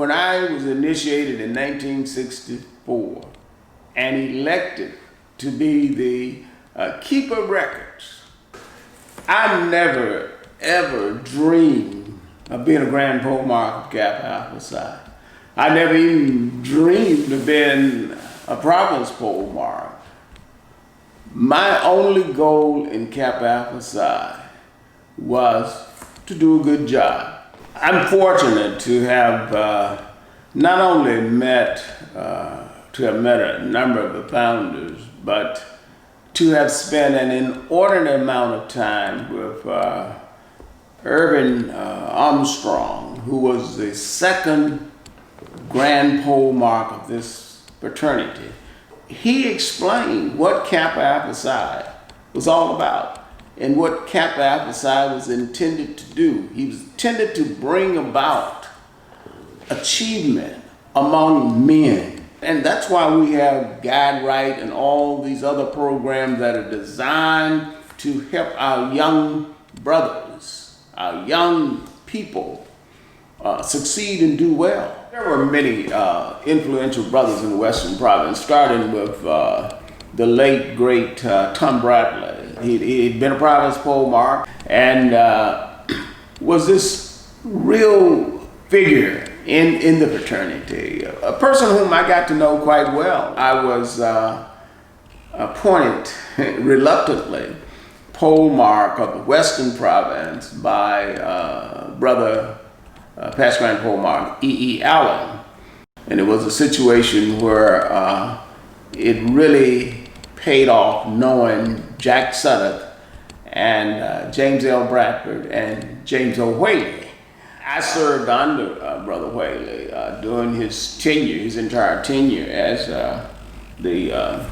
when I was initiated in 1964 and elected to be the keeper of records, I never ever dreamed of being a Grand Pole Mark of Kappa Alpha Psi. I never even dreamed of being a Providence Pole Mark. My only goal in Kappa Alpha Psi was to do a good job. I'm fortunate to have not only met a number of the founders, but to have spent an inordinate amount of time with Irvin Armstrong, who was the second Grand Pole Mark of this fraternity. He explained what Kappa Alpha Psi was all about and what Kappa Alpha Psi was intended to do. He was intended to bring about achievement among men. And that's why we have Guide Right and all these other programs that are designed to help our young brothers, our young people succeed and do well. There were many influential brothers in the Western Province, starting with the late, great Tom Bradley. He'd been a Providence Pole Mark and was this real figure in the fraternity, a person whom I got to know quite well. I was appointed reluctantly Pole Mark of the Western Province by brother past Grand Pole Mark E.E. Allen. And it was a situation where it really paid off knowing Jack Sudduth and James L. Bradford and James O. Whaley. I served under Brother Whaley during his tenure, his entire tenure as the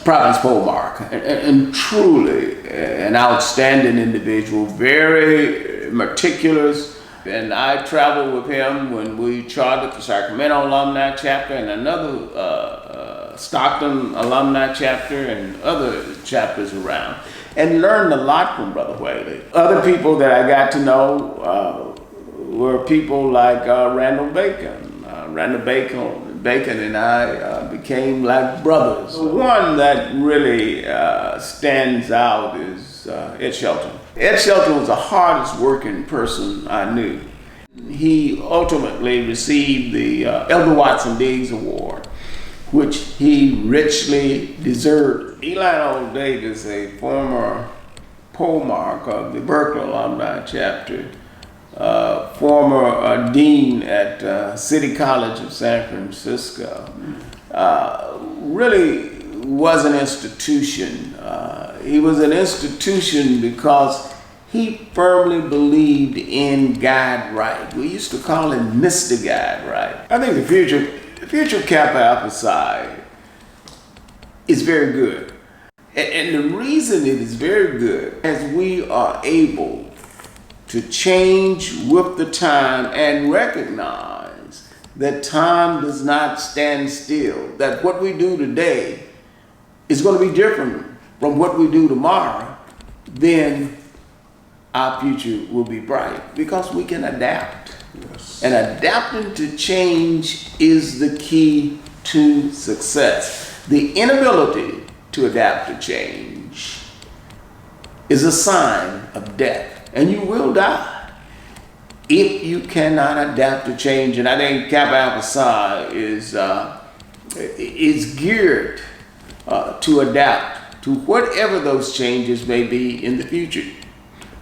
Providence Pole Mark, and truly an outstanding individual, very meticulous. And I traveled with him when we chartered the Sacramento Alumni Chapter and another Stockton Alumni Chapter and other chapters around, and learned a lot from Brother Whaley. Other people that I got to know were people like Randall Bacon. Randall Bacon and I became like brothers. The one that really stands out is Ed Shelton. Ed Shelton was the hardest working person I knew. He ultimately received the Elder Watson Diggs Award, which he richly deserved. Eli Old Davis, a former Pole Mark of the Berkeley Alumni Chapter, former dean at City College of San Francisco, really was an institution. He was an institution because he firmly believed in Guide Right. We used to call him Mr. Guide Right. I think the future of Kappa Alpha Psi is very good. And the reason it is very good is we are able to change with the time and recognize that time does not stand still, that what we do today is going to be different from what we do tomorrow. Then our future will be bright because we can adapt. Yes. And adapting to change is the key to success. The inability to adapt to change is a sign of death, and you will die if you cannot adapt to change. And I think Kappa Alpha Psi is geared to adapt to whatever those changes may be in the future.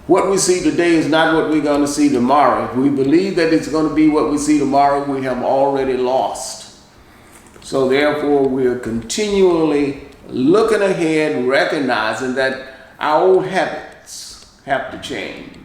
What we see today is not what we're going to see tomorrow. If we believe that it's going to be what we see tomorrow, we have already lost. So therefore, we are continually looking ahead, recognizing that our old habits have to change.